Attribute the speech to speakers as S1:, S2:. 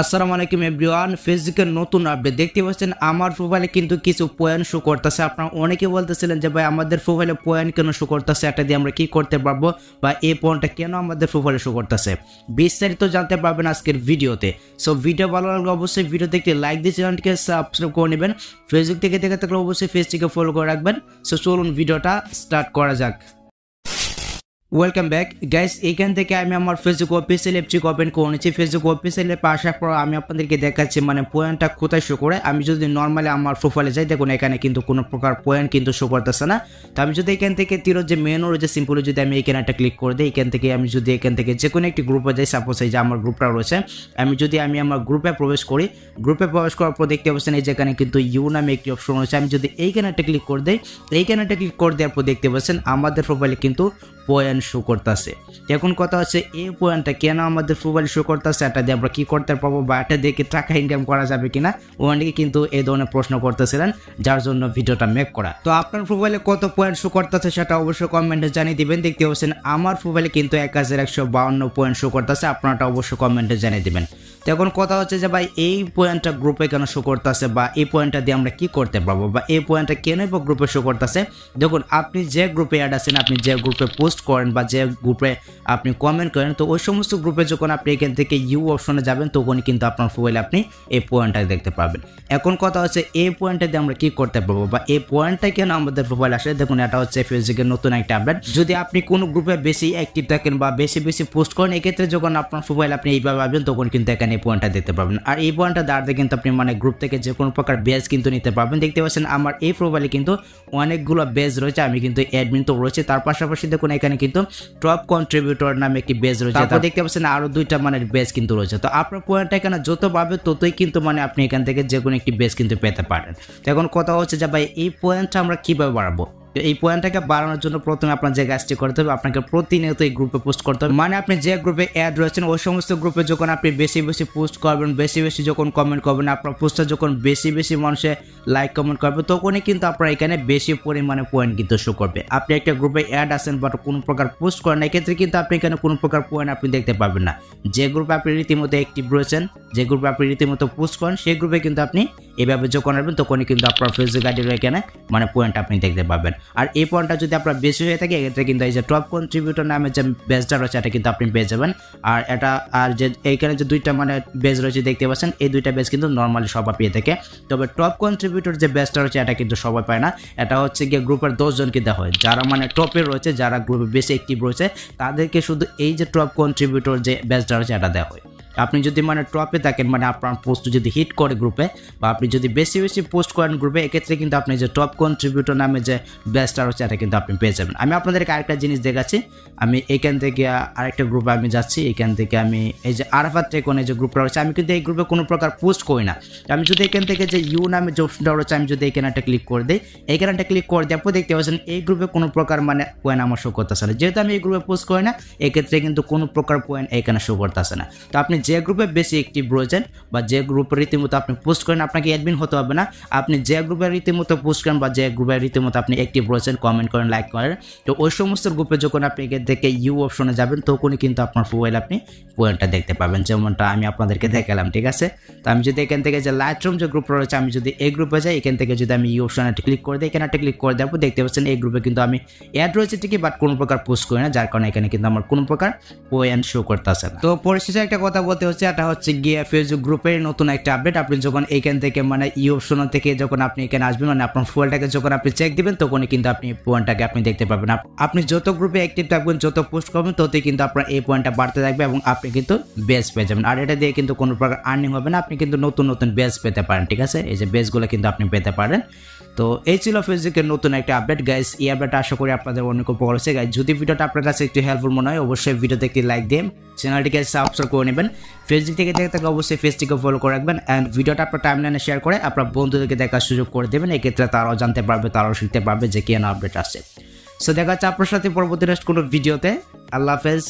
S1: আসসালামু আলাইকুম এভরিওয়ান, ফেসবুকের নতুন আপডেট দেখতে পাচ্ছেন। আমার প্রোফাইলে কিন্তু কিছু পয়েন্ট শো করতেছে। আপনারা অনেকে বলতেছিলেন যে ভাই আমাদের প্রোফাইলে পয়েন্ট কেন শো করতেছে, এটা দিয়ে আমরা কি করতে পারবো বা এই পয়েন্টটা কেন আমাদের প্রোফাইলে শো করতেছে, বিস্তারিত জানতে পারবেন আজকের ভিডিওতে। সো ভিডিও ভালো লাগলে অবশ্যই ভিডিওতে একটি লাইক দিয়ে চ্যানেলটিকে সাবস্ক্রাইব করে নেবেন। ফেসবুক থেকে দেখে থাকলে অবশ্যই পেজটিকে ফলো করে রাখবেন। সো চলুন ভিডিওটা স্টার্ট করা যাক। ওয়েলকাম ব্যাক গাইস, এইখান থেকে আমি আমার ফেসবুক অফিসিয়াল অ্যাপটি ওপেন করে নিচ্ছি। ফেসবুক অফিসিয়াল অ্যাপে আসার পর আমি আপনাদেরকে দেখাচ্ছি মানে পয়েন্টটা কোথায় শো করে। আমি যদি নর্মালি আমার প্রোফাইলে যাই, দেখুন এখানে কিন্তু কোনো প্রকার পয়েন্ট কিন্তু শো করতেছে না। তো আমি যদি এখান থেকে তীর যে মেনু রয়েছে সিম্পলি যদি আমি এখানে একটা ক্লিক করে দিই, এখান থেকে আমি যদি এখান থেকে যে কোনো একটি গ্রুপে যাই, সাপোজ এই যে আমার গ্রুপটা রয়েছে, আমি যদি আমার গ্রুপে প্রবেশ করি, গ্রুপে প্রবেশ করার পর দেখতে পাচ্ছেন এই যেখানে কিন্তু ইউ নামে একটি অপশন রয়েছে। আমি যদি এইখানে একটা ক্লিক করে দিই, এইখানে একটা ক্লিক করে দেওয়ার পর দেখতে পাচ্ছেন আমাদের প্রোফাইলে কিন্তু পয়েন্ট শো করতেছে। এখন কথা হচ্ছে এই পয়েন্টটা কেন আমাদের প্রোফাইলে শো করতেছে, এটা দিয়ে আমরা কি করতে পারবো বা এটা দিয়ে কি টাকা ইনকাম করা যাবে কিনা, অনেকে কিন্তু এই ধরনের প্রশ্ন করতেছিলেন, যার জন্য ভিডিওটা মেক করা। তো আপনার প্রোফাইলে কত পয়েন্ট শো করতেছে সেটা অবশ্যই কমেন্টে জানিয়ে দিবেন। দেখতে পাচ্ছেন আমার প্রোফাইলে কিন্তু 1152 পয়েন্ট শো করতেছে, আপনারটা অবশ্যই কমেন্টে জানিয়ে দিবেন। তো এখন কথা হচ্ছে যে ভাই এই পয়েন্টটা গ্রুপে কেন শো করতেছে বা এই পয়েন্টটা দিয়ে আমরা কি করতে পারবো বা এই পয়েন্টটা কেন বা গ্রুপে শো করতেছে। দেখুন আপনি যে গ্রুপে অ্যাড আছেন, আপনি যে গ্রুপে পোস্ট করেন বা যে গ্রুপে আপনি কমেন্ট করেন, তো ওই সমস্ত গ্রুপে যখন আপনি এখান থেকে ইউ অপশনে যাবেন তখনই কিন্তু আপনার প্রোফাইলে আপনি এই পয়েন্টটা দেখতে পাবেন। এখন কথা হচ্ছে এই পয়েন্টটা দিয়ে আমরা কি করতে পারবো বা এই পয়েন্টটা কেন আমাদের প্রোফাইলে আসে। দেখুন এটা হচ্ছে ফেসবুকের নতুন একটা আপডেট। যদি আপনি কোনো গ্রুপে বেশি অ্যাক্টিভ থাকেন বা বেশি পোস্ট করেন, এক্ষেত্রে যখন আপনার প্রোফাইল আপনি এইভাবে আসবেন তখন কিন্তু এখানে এই পয়েন্টটা দেখতে পাবেন। আর এই পয়েন্টটা দাঁড়াতে কিন্তু আপনি মানে গ্রুপ থেকে যে কোনো প্রকার বেজ কিন্তু নিতে পারবেন। দেখতে পাচ্ছেন আমার এই প্রোফাইলে কিন্তু অনেকগুলো বেজ রয়েছে, আমি কিন্তু অ্যাডমিন তো রয়েছে, তার পাশাপাশি দেখুন এখানে কিন্তু টপ কন্ট্রিবিউটর নামে একটি বেজ রয়েছে, তারপর দেখতে পাচ্ছেন আরো দুইটা মানে বেজ কিন্তু রয়েছে। তো আপনার পয়েন্টটা এখানে যত পাবে ততই কিন্তু মানে আপনি এখান থেকে যে কোনো একটি বেজ কিন্তু পেতে পারেন। তো এখন কথা হচ্ছে যে ভাই এই পয়েন্টটা আমরা কিভাবে বাড়াবো। এই পয়েন্টটাকে বাড়ানোর জন্য প্রথমে আপনার যে কাজটি করতে হবে, আপনাকে প্রতিনিয়ত এই গ্রুপে পোস্ট করতে হবে। মানে আপনি যে গ্রুপে অ্যাড রয়েছেন ওই সমস্ত গ্রুপে যখন আপনি বেশি পোস্ট করবেন, বেশি যখন কমেন্ট করবেন, আপনার পোস্টটা যখন বেশি মানুষে লাইক কমেন্ট করবে, তখনই কিন্তু আপনার এখানে বেশি পরিমাণে পয়েন্ট কিন্তু শো করবে। আপনি একটা গ্রুপে অ্যাড আছেন বাট কোনো প্রকার পোস্ট করেন, এক্ষেত্রে কিন্তু আপনি এখানে কোনো প্রকার পয়েন্ট আপনি দেখতে পাবেন না। যে গ্রুপে আপনি রীতিমতো অ্যাক্টিভ রয়েছেন, যে গ্রুপে আপনি রীতিমতো পোস্ট করেন, সেই গ্রুপে কিন্তু আপনি এভাবে যখন আসবেন তখনই কিন্তু আপনার ফেসবুক আইডির এখানে মানে পয়েন্ট আপনি দেখতে পাবেন। আর এই পয়েন্টটা যদি আপনার বেশি হয়ে থাকে, এক্ষেত্রে কিন্তু এই যে টপ কন্ট্রিবিউটর নামে যে বেজটা রয়েছে এটা কিন্তু আপনি পেয়ে যাবেন। আর এটা আর যে এইখানে যে দুইটা মানে বেজ রয়েছে দেখতে পাচ্ছেন, এই দুইটা বেজ কিন্তু নর্মালি সবাই পেয়ে থাকে। তবে টপ কন্ট্রিবিউটর যে বেজটা রয়েছে এটা কিন্তু সবাই পায় না। এটা হচ্ছে গিয়ে গ্রুপের 10 জনকে দেওয়া হয়, যারা মানে টপে রয়েছে, যারা গ্রুপে বেশি অ্যাক্টিভ রয়েছে, তাদেরকে শুধু এই যে টপ কন্ট্রিবিউটর যে বেজটা রয়েছে এটা দেওয়া হয়। আপনি যদি মানে টপে থাকেন, মানে আপনার পোস্ট যদি হিট করে গ্রুপে বা আপনি যদি বেশি পোস্ট করেন গ্রুপে, এক্ষেত্রে কিন্তু আপনি যে টপ কন্ট্রিবিউটর নামে যে বেস্টটা রয়েছে এটা কিন্তু আপনি পেয়ে যাবেন। আমি আপনাদেরকে আরেকটা জিনিস দেখাচ্ছি। আমি এখান থেকে আরেকটা গ্রুপে আমি যাচ্ছি, এখান থেকে আমি এই যে আরাফাত টেকনে যে গ্রুপটা রয়েছে, আমি কিন্তু এই গ্রুপে কোনো প্রকার পোস্ট করি না। আমি যদি এখান থেকে যে ইউ নামে যে অপশনটা রয়েছে, আমি যদি এখানে একটা ক্লিক করে দিই, এখানে একটা ক্লিক করে দেওয়ার পর দেখতে পাচ্ছেন এই গ্রুপে কোনো প্রকার মানে পয়েন্ট আমার শো করতেছে না। যেহেতু আমি এই গ্রুপে পোস্ট করি না, এক্ষেত্রে কিন্তু কোনো প্রকার পয়েন্ট এখানে শো করতেছে না। তো আপনি যে গ্রুপে বেশি অ্যাক্টিভ রয়েছেন বা যে গ্রুপে রীতিমতো আপনি পোস্ট করেন, আপনাকে অ্যাডমিন হতে হবে না। আপনি যে গ্রুপে রীতিমতো পোস্ট করেন বা যে গ্রুপে রীতিমতো আপনি অ্যাক্টিভ রয়েছেন, কমেন্ট করেন, লাইক করেন, তো ওই সমস্ত গ্রুপে যখন আপনি এখান থেকে ইউ অপশনে যাবেন তখনই কিন্তু আপনার প্রোফাইল আপনি পয়েন্টটা দেখতে পাবেন, যেমনটা আমি আপনাদেরকে দেখালাম। ঠিক আছে, তো আমি যদি এখান থেকে যে লাইটরুম যে গ্রুপ রয়েছে, আমি যদি এই গ্রুপে যাই, এখান থেকে যদি আমি ইউ অপশনে ক্লিক করে দিই, এখানে একটা ক্লিক করে দেবো, দেখতে পাচ্ছেন এই গ্রুপে কিন্তু আমি অ্যাড রয়েছে ঠিকই, বাট কোনো প্রকার পোস্ট করি না, যার কারণে এখানে কিন্তু আমার কোনো প্রকার পয়েন্ট শো করতেছে না। তো পরিশেষে একটা কথা বলতে হচ্ছে, এটা হচ্ছে গিয়ে ফেসবুক গ্রুপের নতুন একটা আপডেট। আপনি যখন এখান থেকে মানে ইউ অপশন থেকে যখন আপনি এখানে আসবেন, মানে আপনার প্রোফাইলটাকে যখন আপনি চেক দিবেন, তখনই কিন্তু আপনি পয়েন্টটাকে আপনি দেখতে পাবেন। আপনি যত গ্রুপে অ্যাক্টিভ থাকবেন, যত পোস্ট করবেন, ততই কিন্তু আপনার এই পয়েন্টটা বাড়তে থাকবে এবং আপনি কিন্তু বেজ পেয়ে যাবেন। আর এটা দিয়ে কিন্তু কোনো প্রকার আর্নিং হবে না, আপনি কিন্তু নতুন বেজ পেতে পারেন। ঠিক আছে, এই যে বেজগুলো কিন্তু আপনি পেতে পারেন। তো এই ছিল ফেসবুকের নতুন একটা আপডেট গাইস। এই আপডেটটা আশা করি আপনাদের অনেক উপকার হয়েছে গাইস। যদি ভিডিওটা আপনার কাছে একটু হেল্পফুল মনে হয়, অবশ্যই ভিডিওতে একটি লাইক দিয়ে চ্যানেলটিকে সাবস্ক্রাইব করে নেবেন। ফেসবুক থেকে দেখে থাকলে অবশ্যই পেজটিকে ফলো করে রাখবেন অ্যান্ড ভিডিওটা আপনার টাইমলাইনে শেয়ার করে আপনার বন্ধুদেরকে দেখার সুযোগ করে দেবেন। এক্ষেত্রে তারাও জানতে পারবে, তারাও শিখতে পারবে যে কেন আপডেট আসছে। সো দেখা হচ্ছে আপনার সাথে পরবর্তী নেক্সট কোনো ভিডিওতে। আল্লাহ হাফেজ।